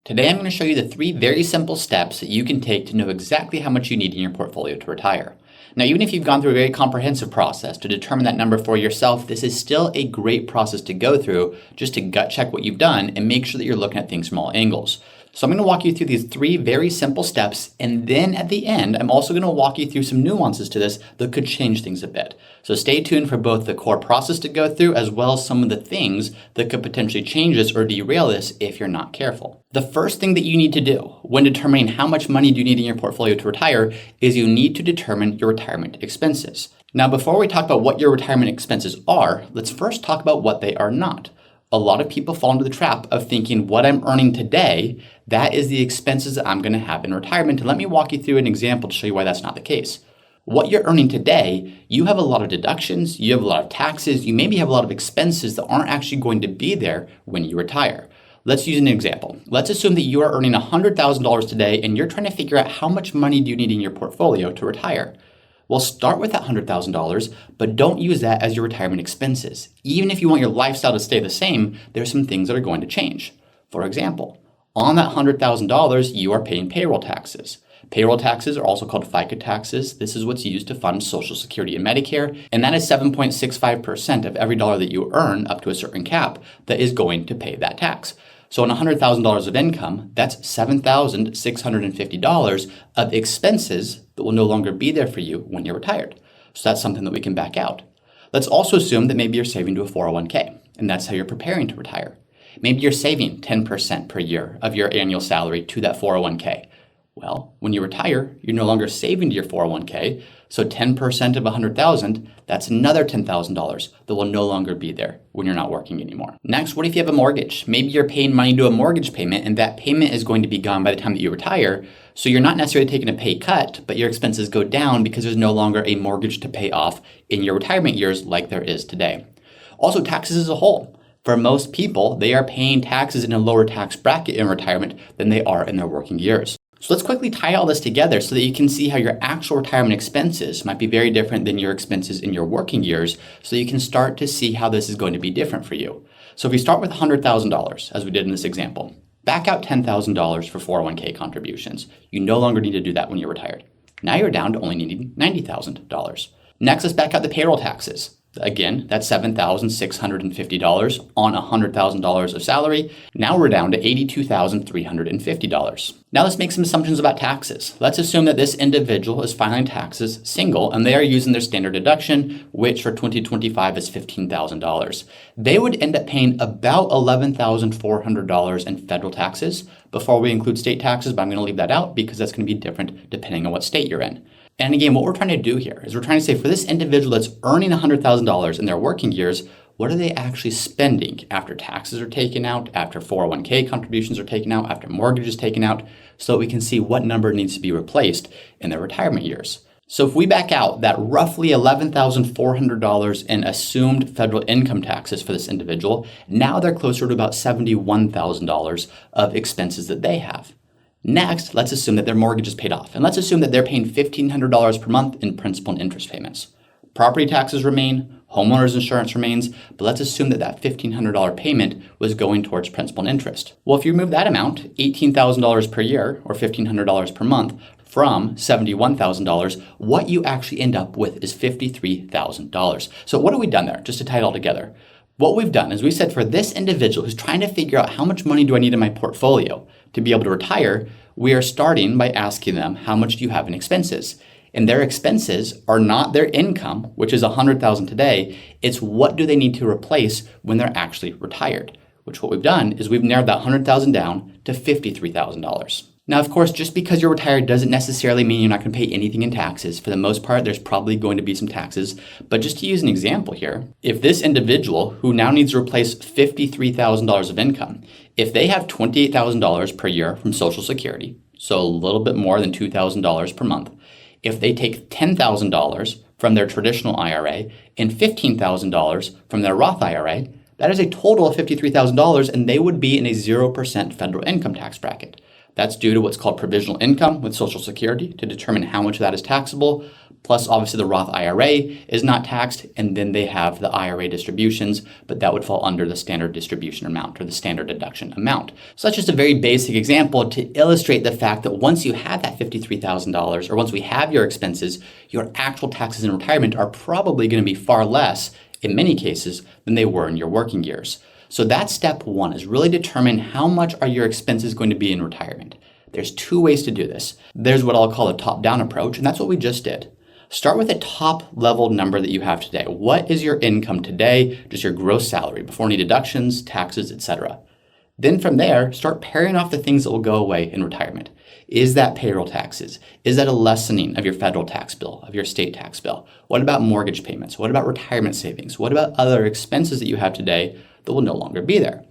Today I'm going to show you the 3 very simple steps that you can take to know exactly how much you need in your portfolio to retire. Now, even if you've gone through a very comprehensive process to determine that number for yourself, this is still a great process to go through just to gut check what you've done and make sure that you're looking at things from all angles. So I'm going to walk you through these 3 very simple steps, and then at the end, I'm also going to walk you through some nuances to this that could change things a bit. So stay tuned for both the core process to go through as well as some of the things that could potentially change this or derail this if you're not careful. The first thing that you need to do when determining how much money do you need in your portfolio to retire is you need to determine your retirement expenses. Now, before we talk about what your retirement expenses are, let's first talk about what they are not. A lot of people fall into the trap of thinking what I'm earning today, that is the expenses that I'm going to have in retirement. And let me walk you through an example to show you why that's not the case. What you're earning today, you have a lot of deductions, you have a lot of taxes, you maybe have a lot of expenses that aren't actually going to be there when you retire. Let's use an example. Let's assume that you are earning $100,000 today and you're trying to figure out how much money do you need in your portfolio to retire. Well, start with that $100,000, but don't use that as your retirement expenses. Even if you want your lifestyle to stay the same, there's some things that are going to change. For example, on that $100,000, you are paying payroll taxes. Payroll taxes are also called FICA taxes. This is what's used to fund Social Security and Medicare, and that is 7.65% of every dollar that you earn up to a certain cap that is going to pay that tax. So on $100,000 of income, that's $7,650 of expenses that will no longer be there for you when you're retired. So that's something that we can back out. Let's also assume that maybe you're saving to a 401k, and that's how you're preparing to retire. Maybe you're saving 10% per year of your annual salary to that 401k. Well, when you retire, you're no longer saving to your 401k, so 10% of $100,000, that's another $10,000 that will no longer be there when you're not working anymore. Next, what if you have a mortgage? Maybe you're paying money to a mortgage payment and that payment is going to be gone by the time that you retire, so you're not necessarily taking a pay cut, but your expenses go down because there's no longer a mortgage to pay off in your retirement years like there is today. Also, taxes as a whole. For most people, they are paying taxes in a lower tax bracket in retirement than they are in their working years. So let's quickly tie all this together so that you can see how your actual retirement expenses might be very different than your expenses in your working years, so you can start to see how this is going to be different for you. So if we start with $100,000, as we did in this example, back out $10,000 for 401k contributions. You no longer need to do that when you're retired. Now you're down to only needing $90,000. Next, let's back out the payroll taxes. Again, that's $7,650 on $100,000 of salary. Now we're down to $82,350. Now let's make some assumptions about taxes. Let's assume that this individual is filing taxes single and they are using their standard deduction, which for 2025 is $15,000. They would end up paying about $11,400 in federal taxes before we include state taxes, but I'm going to leave that out because that's going to be different depending on what state you're in. And again, what we're trying to do here is we're trying to say for this individual that's earning $100,000 in their working years, what are they actually spending after taxes are taken out, after 401k contributions are taken out, after mortgage is taken out, so that we can see what number needs to be replaced in their retirement years. So if we back out that roughly $11,400 in assumed federal income taxes for this individual, now they're closer to about $71,000 of expenses that they have. Next, let's assume that their mortgage is paid off, and let's assume that they're paying $1,500 per month in principal and interest payments. Property taxes remain, homeowners insurance remains, but let's assume that that $1,500 payment was going towards principal and interest. Well, if you remove that amount, $18,000 per year or $1,500 per month from $71,000, what you actually end up with is $53,000. So what have we done there, just to tie it all together? What we've done is we said for this individual who's trying to figure out how much money do I need in my portfolio to be able to retire, we are starting by asking them how much do you have in expenses? And their expenses are not their income, which is $100,000 today. It's what do they need to replace when they're actually retired, which what we've done is we've narrowed that $100,000 down to $53,000. Now, of course, just because you're retired doesn't necessarily mean you're not going to pay anything in taxes. For the most part, there's probably going to be some taxes. But just to use an example here, if this individual who now needs to replace $53,000 of income, if they have $28,000 per year from Social Security, so a little bit more than $2,000 per month, if they take $10,000 from their traditional IRA and $15,000 from their Roth IRA, that is a total of $53,000, and they would be in a 0% federal income tax bracket. That's due to what's called provisional income with Social Security to determine how much of that is taxable, Plus, obviously, the Roth IRA is not taxed, and then they have the IRA distributions, but that would fall under the standard distribution amount or the standard deduction amount. So that's just a very basic example to illustrate the fact that once you have that $53,000, or once we have your expenses, your actual taxes in retirement are probably going to be far less, in many cases, than they were in your working years. So that's step one, is really determine how much are your expenses going to be in retirement. There's two ways to do this. There's what I'll call a top-down approach, and that's what we just did. Start with a top-level number that you have today. What is your income today, just your gross salary, before any deductions, taxes, etc. Then from there, start pairing off the things that will go away in retirement. Is that payroll taxes? Is that a lessening of your federal tax bill, of your state tax bill? What about mortgage payments? What about retirement savings? What about other expenses that you have today that will no longer be there?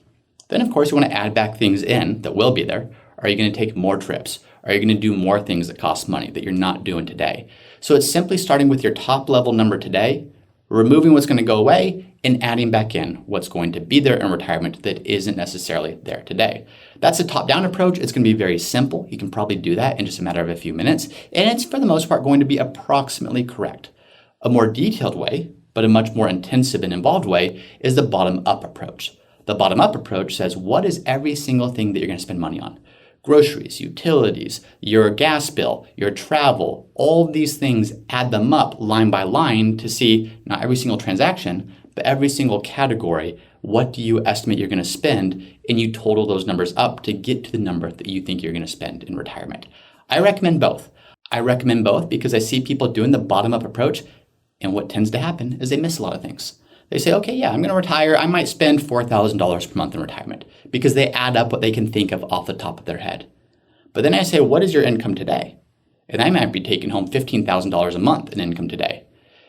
Then, of course, you want to add back things in that will be there. Are you going to take more trips? Are you going to do more things that cost money that you're not doing today? So it's simply starting with your top level number today, removing what's going to go away, and adding back in what's going to be there in retirement that isn't necessarily there today. That's a top-down approach. It's going to be very simple. You can probably do that in just a matter of a few minutes, and it's for the most part going to be approximately correct. A more detailed way, but a much more intensive and involved way, is the bottom-up approach. The bottom-up approach says, what is every single thing that you're going to spend money on? Groceries, utilities, your gas bill, your travel, all these things, add them up line by line to see not every single transaction, but every single category. What do you estimate you're going to spend? And you total those numbers up to get to the number that you think you're going to spend in retirement. I recommend both. I recommend both because I see people doing the bottom-up approach, and what tends to happen is they miss a lot of things. They say, okay, yeah, I'm going to retire. I might spend $4,000 per month in retirement because they add up what they can think of off the top of their head. But then I say, what is your income today? And I might be taking home $15,000 a month in income today.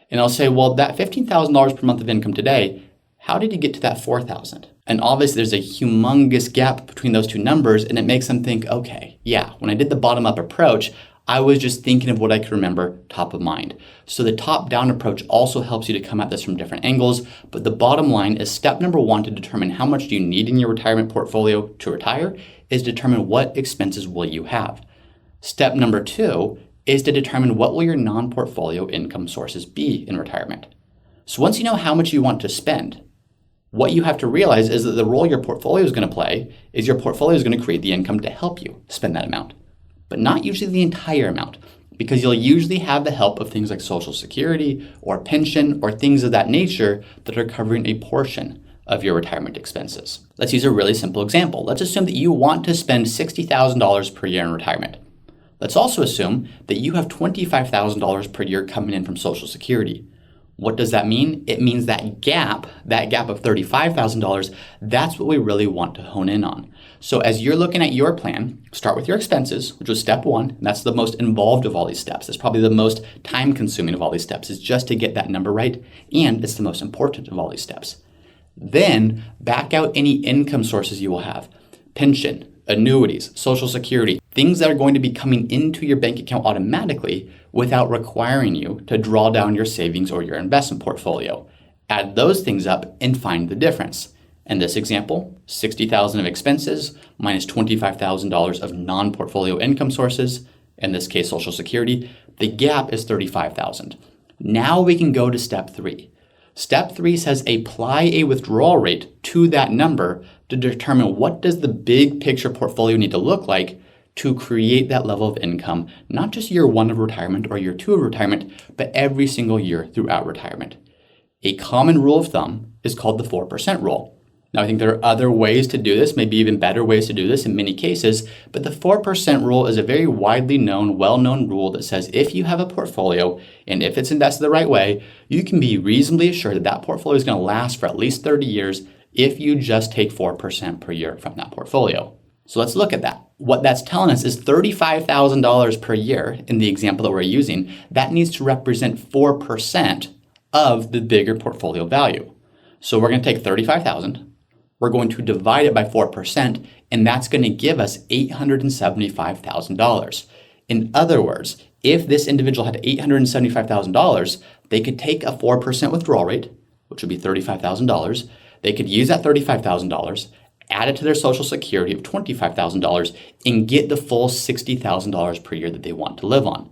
And I'll say, well, that $15,000 per month of income today, how did you get to that $4,000? And obviously there's a humongous gap between those two numbers, and it makes them think, okay, yeah, when I did the bottom-up approach, I was just thinking of what I could remember top of mind. So the top-down approach also helps you to come at this from different angles, but the bottom line is step number one to determine how much do you need in your retirement portfolio to retire is determine what expenses will you have. Step number two is to determine what will your non-portfolio income sources be in retirement. So once you know how much you want to spend, what you have to realize is that the role your portfolio is going to play is your portfolio is going to create the income to help you spend that amount, but not usually the entire amount, because you'll usually have the help of things like Social Security or pension or things of that nature that are covering a portion of your retirement expenses. Let's use a really simple example. Let's assume that you want to spend $60,000 per year in retirement. Let's also assume that you have $25,000 per year coming in from Social Security. What does that mean? It means that gap of $35,000, that's what we really want to hone in on. So as you're looking at your plan, start with your expenses, which was step one. And that's the most involved of all these steps. It's probably the most time consuming of all these steps, is just to get that number right. And it's the most important of all these steps. Then back out any income sources you will have. Pension, annuities, Social Security, things that are going to be coming into your bank account automatically without requiring you to draw down your savings or your investment portfolio. Add those things up and find the difference. In this example, $60,000 of expenses minus $25,000 of non-portfolio income sources, in this case Social Security, the gap is $35,000. Now we can go to step three. Step three says apply a withdrawal rate to that number to determine what does the big picture portfolio need to look like to create that level of income, not just year one of retirement or year two of retirement, but every single year throughout retirement. A common rule of thumb is called the 4% rule. Now, I think there are other ways to do this, maybe even better ways to do this in many cases, but the 4% rule is a very widely known, well-known rule that says if you have a portfolio and if it's invested the right way, you can be reasonably assured that that portfolio is going to last for at least 30 years if you just take 4% per year from that portfolio. So let's look at that. What that's telling us is $35,000 per year in the example that we're using, that needs to represent 4% of the bigger portfolio value. So we're going to take $35,000. We're going to divide it by 4%, and that's going to give us $875,000. In other words, if this individual had $875,000, they could take a 4% withdrawal rate, which would be $35,000. They could use that $35,000, add it to their Social Security of $25,000, and get the full $60,000 per year that they want to live on.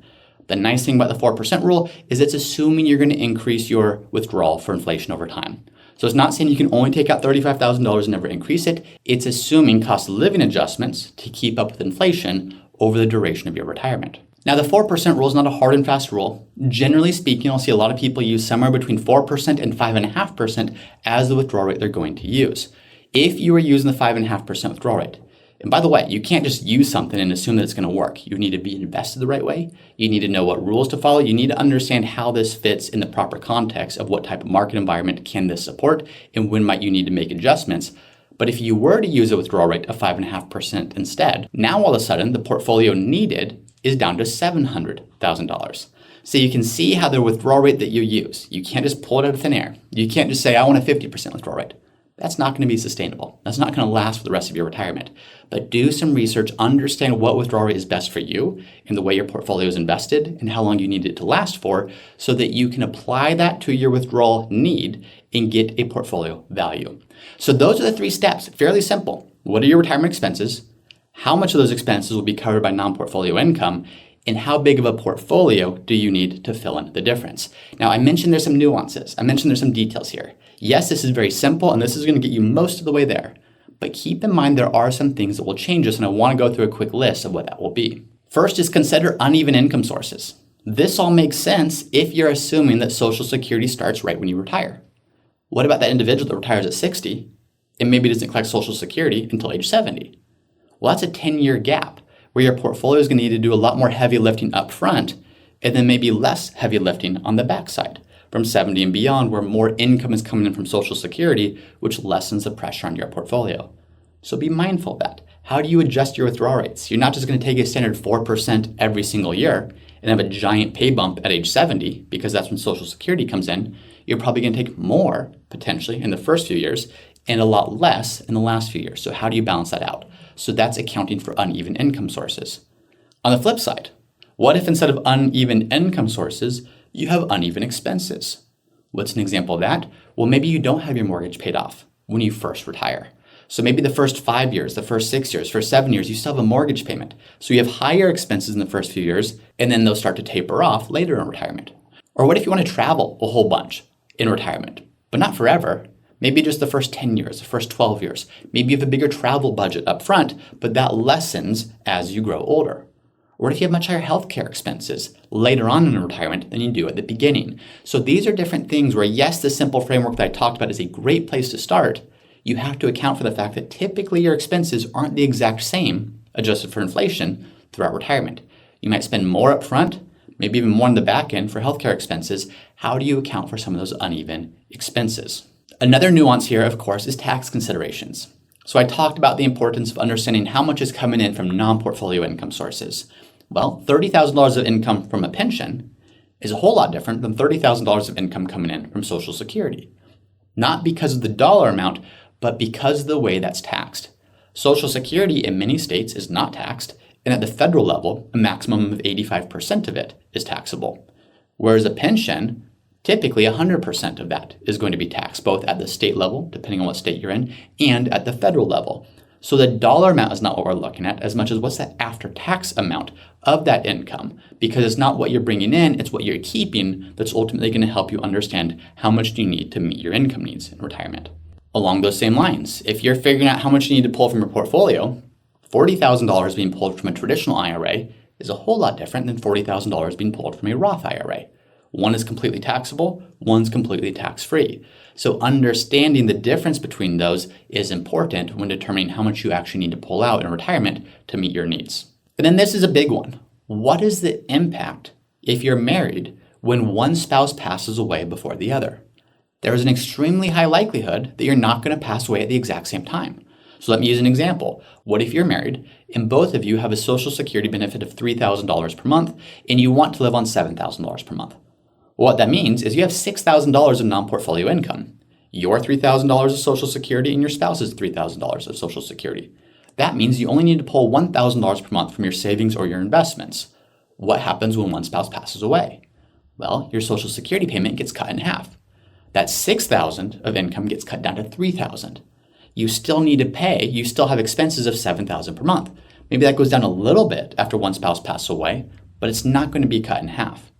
The nice thing about the 4% rule is it's assuming you're going to increase your withdrawal for inflation over time. So it's not saying you can only take out $35,000 and never increase it. It's assuming cost of living adjustments to keep up with inflation over the duration of your retirement. Now, the 4% rule is not a hard and fast rule. Generally speaking, I'll see a lot of people use somewhere between 4% and 5.5% as the withdrawal rate they're going to use. If you are using the 5.5% withdrawal rate, and by the way, you can't just use something and assume that it's going to work. You need to be invested the right way. You need to know what rules to follow. You need to understand how this fits in the proper context of what type of market environment can this support and when might you need to make adjustments. But if you were to use a withdrawal rate of 5.5% instead, now all of a sudden the portfolio needed is down to $700,000. So you can see how the withdrawal rate that you use, you can't just pull it out of thin air. You can't just say, I want a 50% withdrawal rate. That's not going to be sustainable. That's not going to last for the rest of your retirement. But do some research, understand what withdrawal rate is best for you and the way your portfolio is invested and how long you need it to last for so that you can apply that to your withdrawal need and get a portfolio value. So those are the 3 steps, fairly simple. What are your retirement expenses? How much of those expenses will be covered by non-portfolio income? And how big of a portfolio do you need to fill in the difference? Now, I mentioned there's some nuances. I mentioned there's some details here. Yes, this is very simple, and this is going to get you most of the way there. But keep in mind there are some things that will change this, and I want to go through a quick list of what that will be. First is consider uneven income sources. This all makes sense if you're assuming that Social Security starts right when you retire. What about that individual that retires at 60 and maybe doesn't collect Social Security until age 70? Well, that's a 10-year gap where your portfolio is going to need to do a lot more heavy lifting up front and then maybe less heavy lifting on the backside from 70 and beyond, where more income is coming in from Social Security, which lessens the pressure on your portfolio. So be mindful of that. How do you adjust your withdrawal rates? You're not just going to take a standard 4% every single year and have a giant pay bump at age 70 because that's when Social Security comes in. You're probably going to take more potentially in the first few years and a lot less in the last few years. So how do you balance that out? So that's accounting for uneven income sources. On the flip side, what if instead of uneven income sources, you have uneven expenses? What's an example of that? Well, maybe you don't have your mortgage paid off when you first retire. So maybe the first 5 years, the first 6 years, first 7 years, you still have a mortgage payment. So you have higher expenses in the first few years, and then they'll start to taper off later in retirement. Or what if you want to travel a whole bunch in retirement, but not forever? Maybe just the first 10 years, the first 12 years. Maybe you have a bigger travel budget up front, but that lessens as you grow older. Or what if you have much higher healthcare expenses later on in retirement than you do at the beginning? So these are different things where, yes, the simple framework that I talked about is a great place to start. You have to account for the fact that typically your expenses aren't the exact same, adjusted for inflation, throughout retirement. You might spend more up front, maybe even more on the back end for healthcare expenses. How do you account for some of those uneven expenses? Another nuance here, of course, is tax considerations. So I talked about the importance of understanding how much is coming in from non-portfolio income sources. Well, $30,000 of income from a pension is a whole lot different than $30,000 of income coming in from Social Security. Not because of the dollar amount, but because of the way that's taxed. Social Security in many states is not taxed, and at the federal level, a maximum of 85% of it is taxable. Whereas a pension, typically 100% of that is going to be taxed, both at the state level, depending on what state you're in, and at the federal level. So the dollar amount is not what we're looking at as much as what's that after-tax amount of that income, because it's not what you're bringing in, it's what you're keeping that's ultimately going to help you understand how much do you need to meet your income needs in retirement. Along those same lines, if you're figuring out how much you need to pull from your portfolio, $40,000 being pulled from a traditional IRA is a whole lot different than $40,000 being pulled from a Roth IRA. One is completely taxable, one's completely tax-free. So understanding the difference between those is important when determining how much you actually need to pull out in retirement to meet your needs. And then this is a big one. What is the impact if you're married when one spouse passes away before the other? There is an extremely high likelihood that you're not going to pass away at the exact same time. So let me use an example. What if you're married and both of you have a Social Security benefit of $3,000 per month and you want to live on $7,000 per month? What that means is you have $6,000 of non-portfolio income. Your $3,000 of Social Security and your spouse's $3,000 of Social Security. That means you only need to pull $1,000 per month from your savings or your investments. What happens when one spouse passes away? Well, your Social Security payment gets cut in half. That $6,000 of income gets cut down to $3,000. You still need to pay, you still have expenses of $7,000 per month. Maybe that goes down a little bit after one spouse passes away, but it's not going to be cut in half.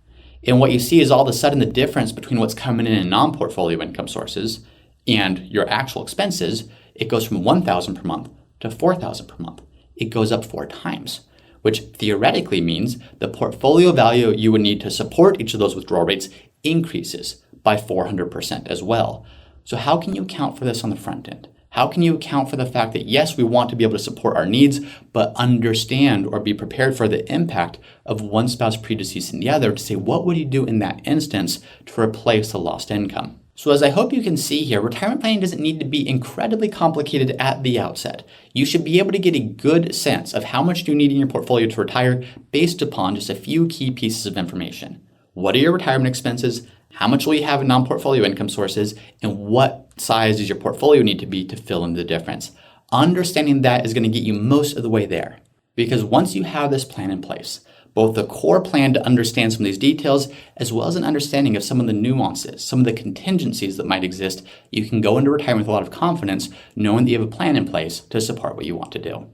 And what you see is all of a sudden the difference between what's coming in non-portfolio income sources and your actual expenses, it goes from $1,000 per month to $4,000 per month. It goes up 4 times, which theoretically means the portfolio value you would need to support each of those withdrawal rates increases by 400% as well. So how can you account for this on the front end? How can you account for the fact that, yes, we want to be able to support our needs, but understand or be prepared for the impact of one spouse predeceasing the other to say, what would you do in that instance to replace the lost income? So as I hope you can see here, retirement planning doesn't need to be incredibly complicated at the outset. You should be able to get a good sense of how much you need in your portfolio to retire based upon just a few key pieces of information. What are your retirement expenses? How much will you have in non-portfolio income sources? And what size does your portfolio need to be to fill in the difference? Understanding that is going to get you most of the way there. Because once you have this plan in place, both the core plan to understand some of these details, as well as an understanding of some of the nuances, some of the contingencies that might exist, you can go into retirement with a lot of confidence, knowing that you have a plan in place to support what you want to do.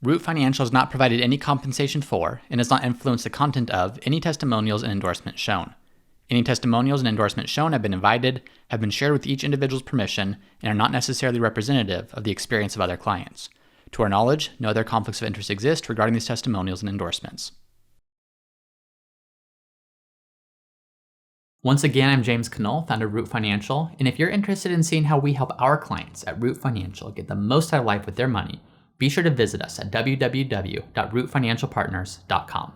Root Financial has not provided any compensation for and does not influence the content of any testimonials and endorsements shown. Any testimonials and endorsements shown have been invited, have been shared with each individual's permission, and are not necessarily representative of the experience of other clients. To our knowledge, no other conflicts of interest exist regarding these testimonials and endorsements. Once again, I'm James Knoll, founder of Root Financial, and if you're interested in seeing how we help our clients at Root Financial get the most out of life with their money, be sure to visit us at www.rootfinancialpartners.com.